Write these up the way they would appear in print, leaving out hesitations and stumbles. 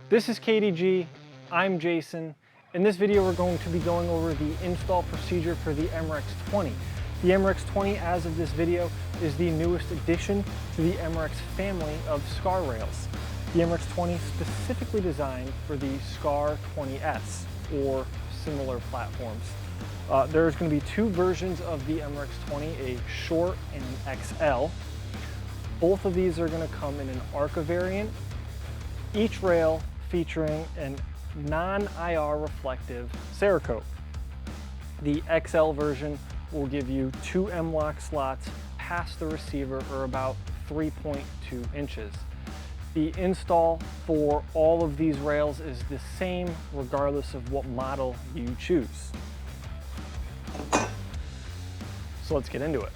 This is KDG, I'm Jason. In this video we're going to be going over the install procedure for the MREX 20. The MREX 20 as of this video is the newest addition to the MREX family of SCAR rails. The MREX 20 specifically designed for the SCAR 20S or similar platforms. There's going to be two versions of the MREX 20, a short and an XL. Both of these are going to come in an ARCA variant, each rail featuring a non-IR reflective Cerakote. The XL version will give you two M-LOK slots past the receiver, or about 3.2 inches. The install for all of these rails is the same regardless of what model you choose. So let's get into it.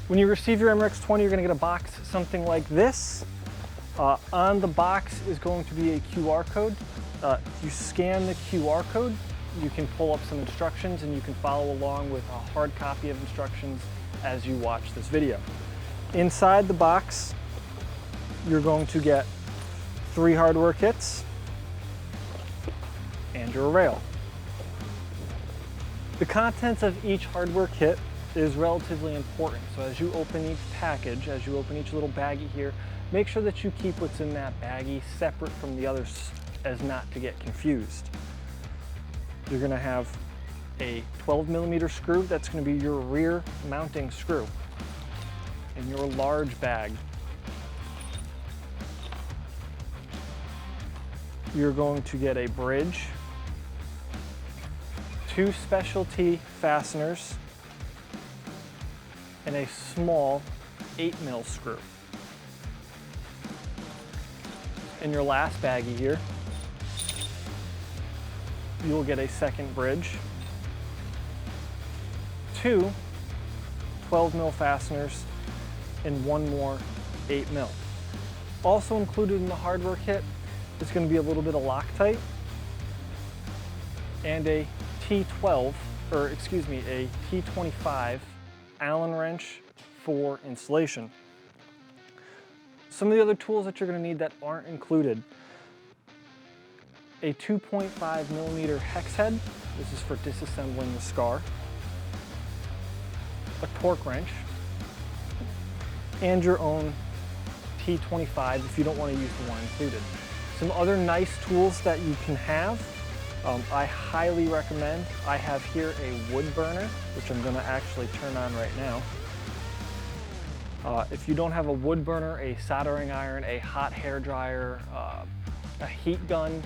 When you receive your MREX 20, you're going to get a box something like this. On the box is going to be a QR code. If you scan the QR code, you can pull up some instructions and you can follow along with a hard copy of instructions as you watch this video. Inside the box, you're going to get 3 hardware kits and your rail. The contents of each hardware kit is relatively important. So as you open each package, as you open each little baggie here, make sure that you keep what's in that baggie separate from the others as not to get confused. You're going to have a 12mm screw that's going to be your rear mounting screw. In your large bag, you're going to get a bridge, 2 specialty fasteners, and a small 8mm screw. In your last baggie here, you will get a second bridge, 2 12mm fasteners, and 1 more 8mm. Also included in the hardware kit is going to be a little bit of Loctite and a T12, or excuse me, a T25 Allen wrench for installation. Some of the other tools that you're going to need that aren't included: a 2.5mm hex head. This is for disassembling the SCAR. A torque wrench, and your own T25 if you don't want to use the one included. Some other nice tools that you can have, I highly recommend. I have here a wood burner, which I'm going to actually turn on right now. If you don't have a wood burner, a soldering iron, a hot hair dryer, a heat gun,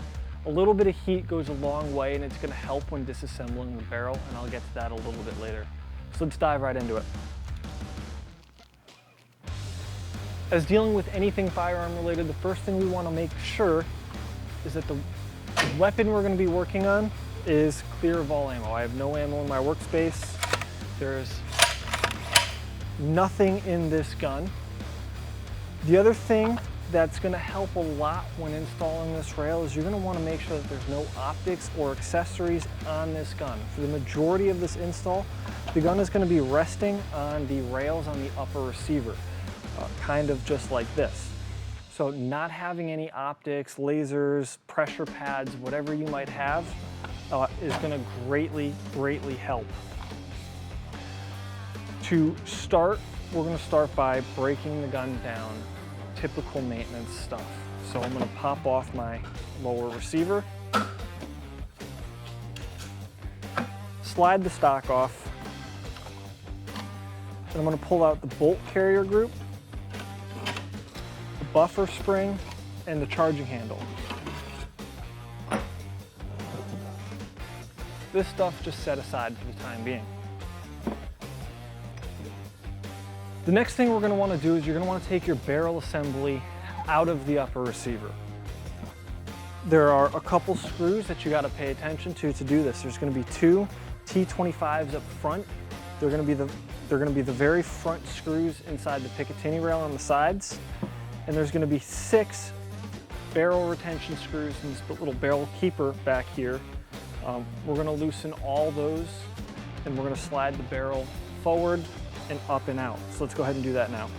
a little bit of heat goes a long way, and it's going to help when disassembling the barrel, and I'll get to that a little bit later. So let's dive right into it. As dealing with anything firearm related, the first thing we want to make sure is that the weapon we're going to be working on is clear of all ammo. I have no ammo in my workspace. There's nothing in this gun. The other thing that's going to help a lot when installing this rail is you're going to want to make sure that there's no optics or accessories on this gun. For the majority of this install, the gun is going to be resting on the rails on the upper receiver, kind of just like this. So not having any optics, lasers, pressure pads, whatever you might have, is going to greatly help. To start, we're going to start by breaking the gun down. Typical maintenance stuff. So I'm going to pop off my lower receiver, slide the stock off, and I'm going to pull out the bolt carrier group, the buffer spring, and the charging handle. This stuff just set aside for the time being. The next thing we're going to want to do is you're going to want to take your barrel assembly out of the upper receiver. There are a couple screws that you got to pay attention to do this. There's going to be 2 T25s up front. They're going to be the very front screws inside the Picatinny rail on the sides, and there's going to be 6 barrel retention screws in this little barrel keeper back here. We're going to loosen all those, and we're going to slide the barrel forward and up and out. So let's go ahead and do that now.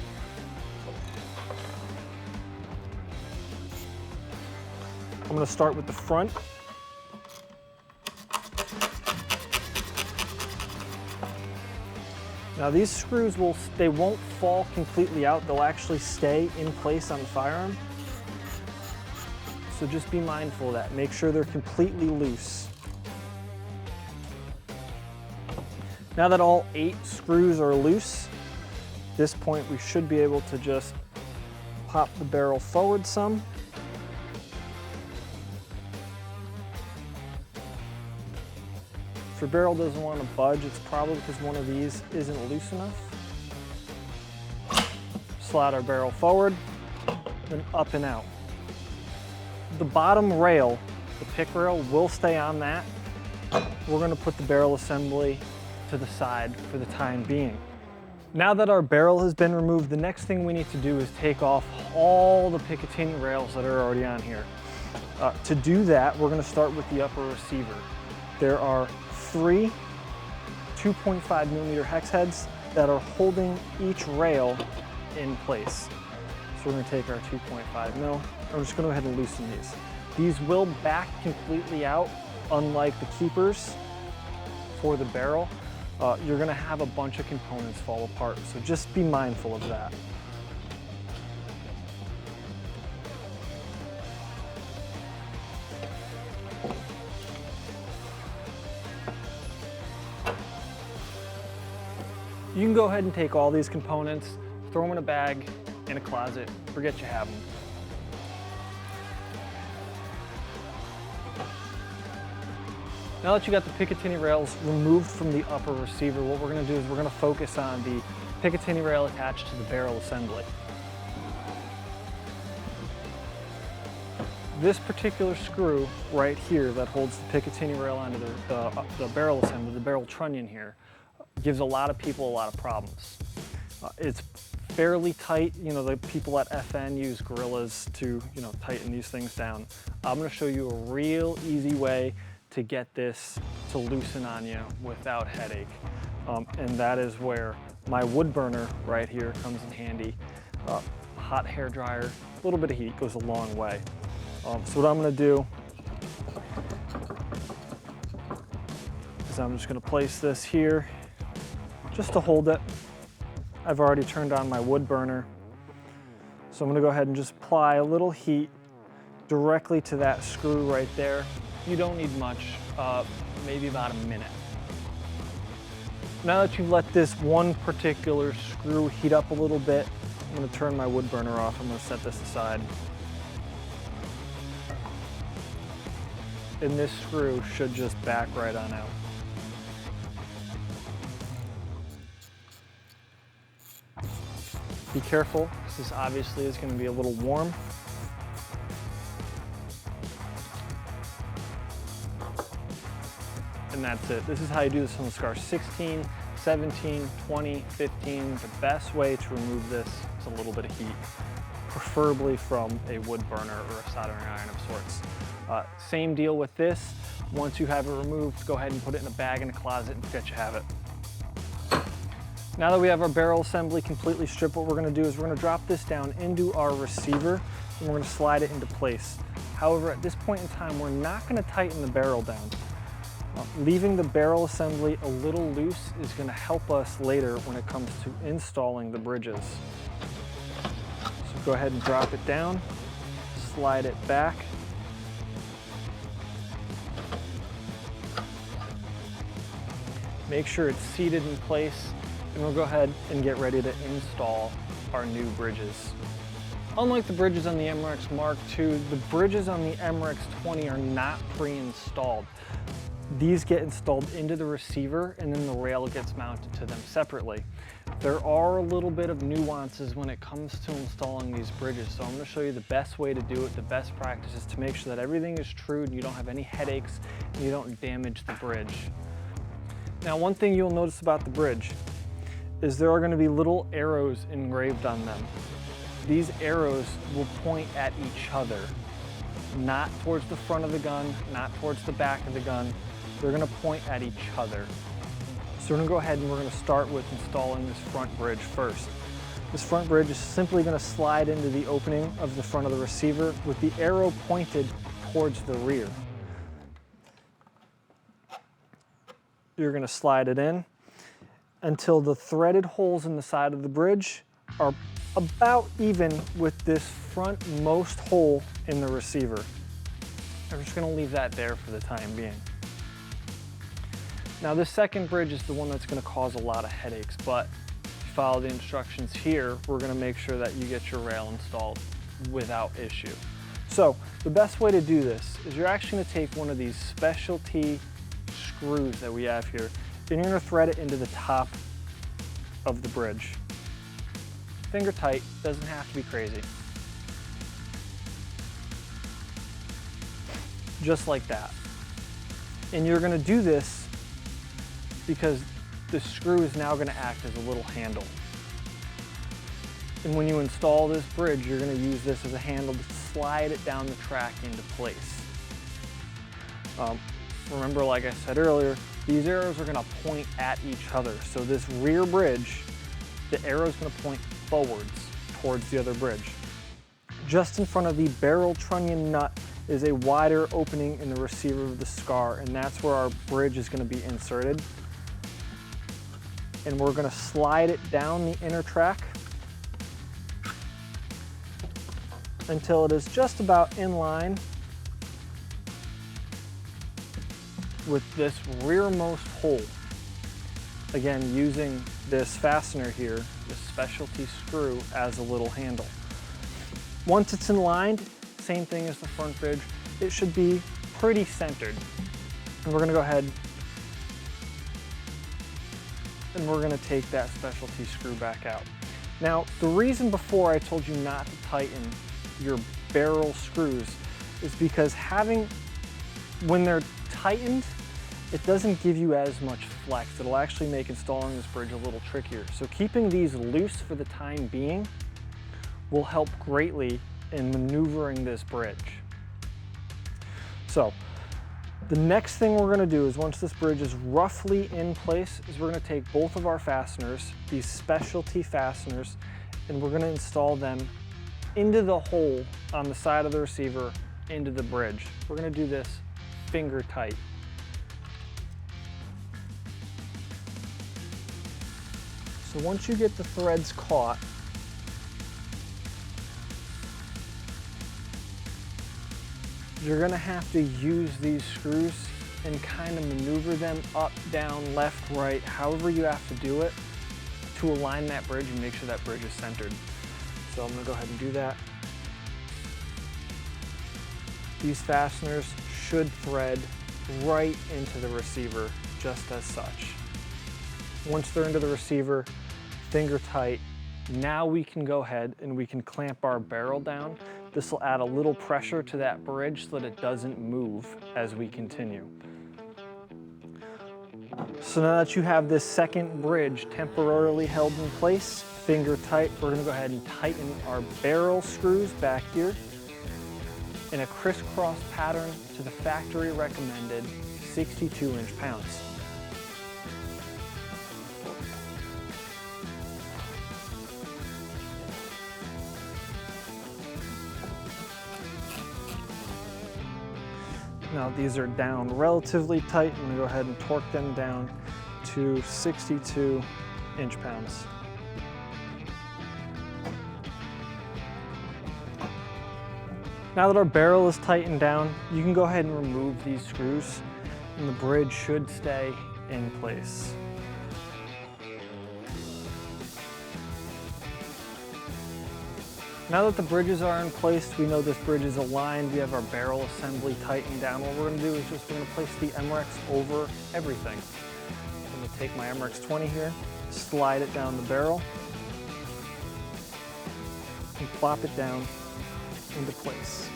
I'm I'm going to start with the front. Now these screws they won't fall completely out, they'll actually stay in place on the firearm. So just be mindful of that, make sure they're completely loose. Now that all 8 screws are loose, at this point we should be able to just pop the barrel forward some. If your barrel doesn't want to budge, it's probably because one of these isn't loose enough. Slide our barrel forward, then up and out. The bottom rail, the pick rail, will stay on that. We're going to put the barrel assembly to the side for the time being. Now that our barrel has been removed, the next thing we need to do is take off all the Picatinny rails that are already on here. To do that, we're going to start with the upper receiver. There are 3 2.5mm hex heads that are holding each rail in place. So we're going to take our 2.5mm. I'm just going to go ahead and loosen these. These will back completely out, unlike the keepers for the barrel. You're going to have a bunch of components fall apart, so just be mindful of that. You can go ahead and take all these components, throw them in a bag, in a closet, forget you have them. Now that you got the Picatinny rails removed from the upper receiver, what we're going to do is we're going to focus on the Picatinny rail attached to the barrel assembly. This particular screw right here that holds the Picatinny rail onto the barrel assembly, the barrel trunnion here, gives a lot of people a lot of problems. It's fairly tight. You know, the people at FN use gorillas to, tighten these things down. I'm going to show you a real easy way to get this to loosen on you without headache. And that is where my wood burner right here comes in handy. Hot hair dryer, a little bit of heat goes a long way. So what I'm going to do is I'm just going to place this here just to hold it. I've already turned on my wood burner. So I'm going to go ahead and just apply a little heat directly to that screw right there. You don't need much, maybe about a minute. Now that you've let this one particular screw heat up a little bit, I'm going to turn my wood burner off. I'm going to set this aside. And this screw should just back right on out. Be careful, this obviously is going to be a little warm. And that's it. This is how you do this on the Scar 16, 17, 20, 15. The best way to remove this is a little bit of heat, preferably from a wood burner or a soldering iron of sorts. Same deal with this. Once you have it removed, go ahead and put it in a bag in a closet and forget you have it. Now that we have our barrel assembly completely stripped, what we're going to do is we're going to drop this down into our receiver and we're going to slide it into place. However, at this point in time, we're not going to tighten the barrel down. Leaving the barrel assembly a little loose is going to help us later when it comes to installing the bridges. So go ahead and drop it down, slide it back. Make sure it's seated in place, and we'll go ahead and get ready to install our new bridges. Unlike the bridges on the MREX Mark II, the bridges on the MREX 20 are not pre-installed. These get installed into the receiver and then the rail gets mounted to them separately. There are a little bit of nuances when it comes to installing these bridges, so I'm going to show you the best way to do it, the best practices to make sure that everything is true and you don't have any headaches and you don't damage the bridge. Now, one thing you'll notice about the bridge is there are going to be little arrows engraved on them. These arrows will point at each other, not towards the front of the gun, not towards the back of the gun. They're going to point at each other. So we're going to go ahead and we're going to start with installing this front bridge first. This front bridge is simply going to slide into the opening of the front of the receiver with the arrow pointed towards the rear. You're going to slide it in until the threaded holes in the side of the bridge are about even with this frontmost hole in the receiver. I'm just going to leave that there for the time being. Now this second bridge is the one that's going to cause a lot of headaches, but if you follow the instructions here, we're going to make sure that you get your rail installed without issue. So the best way to do this is you're actually going to take one of these specialty screws that we have here, and you're going to thread it into the top of the bridge. Finger tight, doesn't have to be crazy. Just like that. And you're going to do this because the screw is now going to act as a little handle. And when you install this bridge, you're going to use this as a handle to slide it down the track into place. Remember, like I said earlier, these arrows are going to point at each other. So this rear bridge, the arrow is going to point forwards towards the other bridge. Just in front of the barrel trunnion nut is a wider opening in the receiver of the scar, and that's where our bridge is going to be inserted. And we're going to slide it down the inner track until it is just about in line with this rearmost hole. Again, using this fastener here, this specialty screw, as a little handle. Once it's in line, same thing as the front bridge, it should be pretty centered. And we're going to go ahead and we're going to take that specialty screw back out. Now, the reason before I told you not to tighten your barrel screws is because when they're tightened, it doesn't give you as much flex. It'll actually make installing this bridge a little trickier. So keeping these loose for the time being will help greatly in maneuvering this bridge. So the next thing we're going to do is, once this bridge is roughly in place, is we're going to take both of our fasteners, these specialty fasteners, and we're going to install them into the hole on the side of the receiver into the bridge. We're going to do this finger tight. So once you get the threads caught, you're going to have to use these screws and kind of maneuver them up, down, left, right, however you have to do it to align that bridge and make sure that bridge is centered. So I'm going to go ahead and do that. These fasteners should thread right into the receiver, just as such. Once they're into the receiver, finger tight, now we can go ahead and we can clamp our barrel down. This will add a little pressure to that bridge so that it doesn't move as we continue. So now that you have this second bridge temporarily held in place, finger tight, we're going to go ahead and tighten our barrel screws back here in a crisscross pattern to the factory recommended 62 inch-pounds. Now these are down relatively tight. I'm going to go ahead and torque them down to 62 inch-pounds. Now that our barrel is tightened down, you can go ahead and remove these screws and the bridge should stay in place. Now that the bridges are in place, we know this bridge is aligned, we have our barrel assembly tightened down. What we're going to do is we're going to place the MREX over everything. I'm going to take my MREX 20 here, slide it down the barrel, and plop it down into place.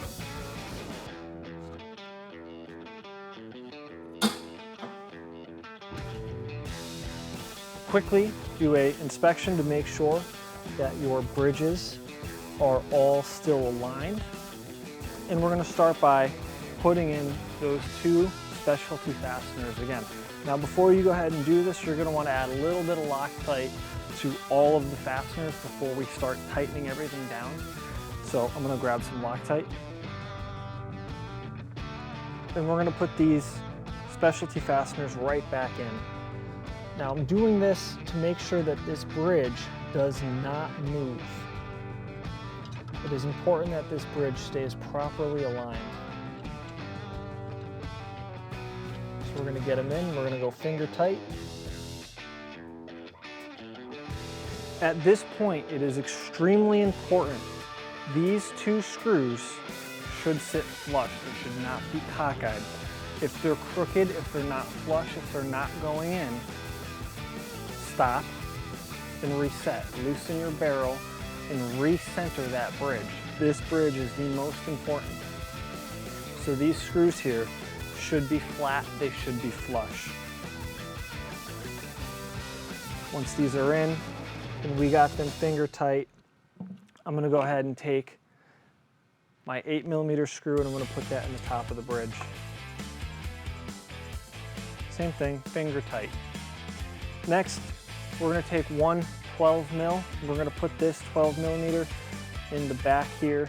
Quickly do an inspection to make sure that your bridges are all still aligned. And we're going to start by putting in those two specialty fasteners again. Now before you go ahead and do this, you're going to want to add a little bit of Loctite to all of the fasteners before we start tightening everything down. So I'm going to grab some Loctite. Then we're gonna put these specialty fasteners right back in. Now I'm doing this to make sure that this bridge does not move. It is important that this bridge stays properly aligned. So we're gonna get them in, we're gonna go finger tight. At this point, it is extremely important. These two screws should sit flush. They should not be cockeyed. If they're crooked, if they're not flush, if they're not going in, stop and reset. Loosen your barrel and recenter that bridge. This bridge is the most important. So these screws here should be flat, they should be flush. Once these are in and we got them finger tight, I'm gonna go ahead and take my 8mm screw and I'm gonna put that in the top of the bridge. Same thing, finger tight. Next, we're gonna take one 12mm. We're gonna put this 12mm in the back here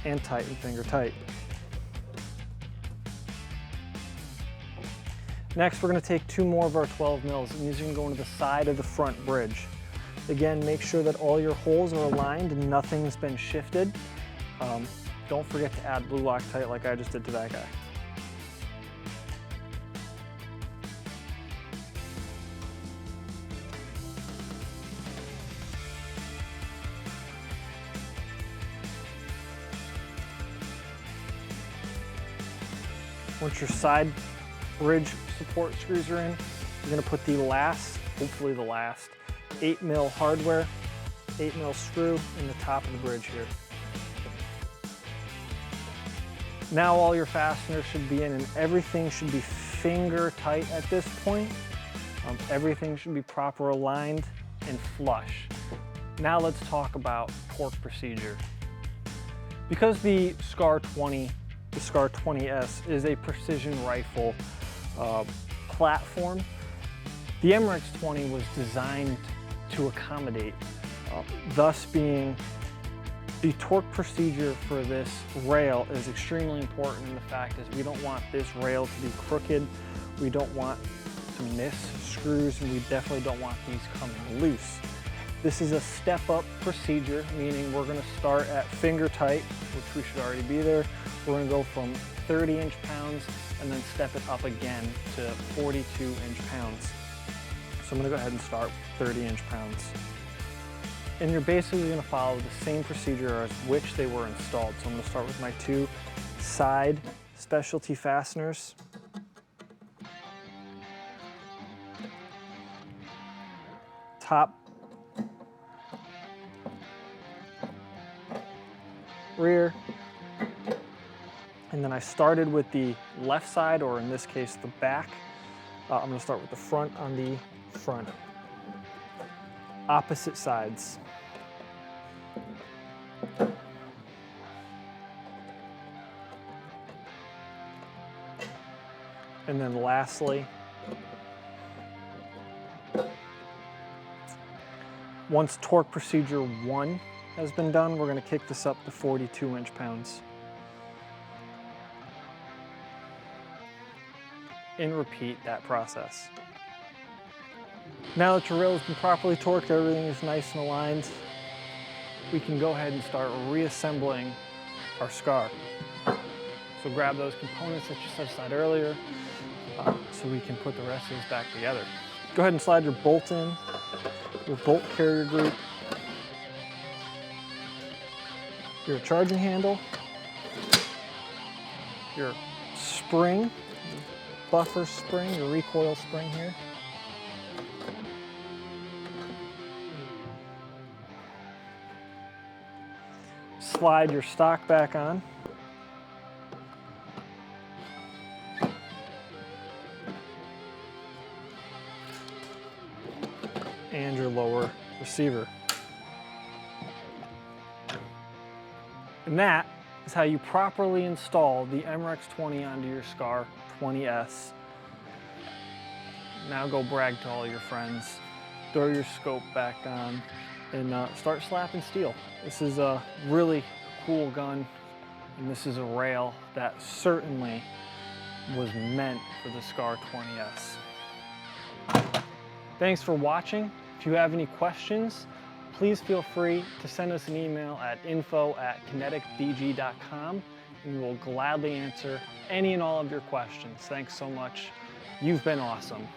and tighten finger tight. Next, we're gonna take two more of our 12mm and these are gonna go into the side of the front bridge. Again, make sure that all your holes are aligned and nothing's been shifted. Don't forget to add blue Loctite like I just did to that guy. Once your side bridge support screws are in, you're gonna put the last, hopefully the last, 8mm hardware, 8mm screw in the top of the bridge here. Now all your fasteners should be in and everything should be finger tight at this point. Everything should be proper aligned and flush. Now let's talk about torque procedure. Because the SCAR 20, the SCAR 20S is a precision rifle platform, the MREX 20 was designed to accommodate, thus being the torque procedure for this rail is extremely important, and the fact is we don't want this rail to be crooked, we don't want to miss screws, and we definitely don't want these coming loose. This is a step-up procedure, meaning we're going to start at finger tight, which we should already be there. We're going to go from 30 inch-pounds and then step it up again to 42 inch-pounds. So I'm going to go ahead and start 30 inch-pounds. And you're basically going to follow the same procedure as which they were installed. So I'm going to start with my two side specialty fasteners. Top, rear, and then I started with the left side, or in this case the back. I'm going to start with the front on the front. Opposite sides. And then lastly, once torque procedure 1 has been done, we're going to kick this up to 42 inch-pounds. And repeat that process. Now that your rail has been properly torqued, everything is nice and aligned, we can go ahead and start reassembling our SCAR. So grab those components that you set aside earlier so we can put the rest of this back together. Go ahead and slide your bolt in, your bolt carrier group, your charging handle, your spring, your buffer spring, your recoil spring here. Slide your stock back on. And your lower receiver. And that is how you properly install the MREX 20 onto your SCAR 20S. Now go brag to all your friends. Throw your scope back on and start slapping steel. This is a really cool gun. And this is a rail that certainly was meant for the Scar 20S. Thanks for watching. If you have any questions, please feel free to send us an email at info@kineticbg.com, and we will gladly answer any and all of your questions. Thanks so much. You've been awesome.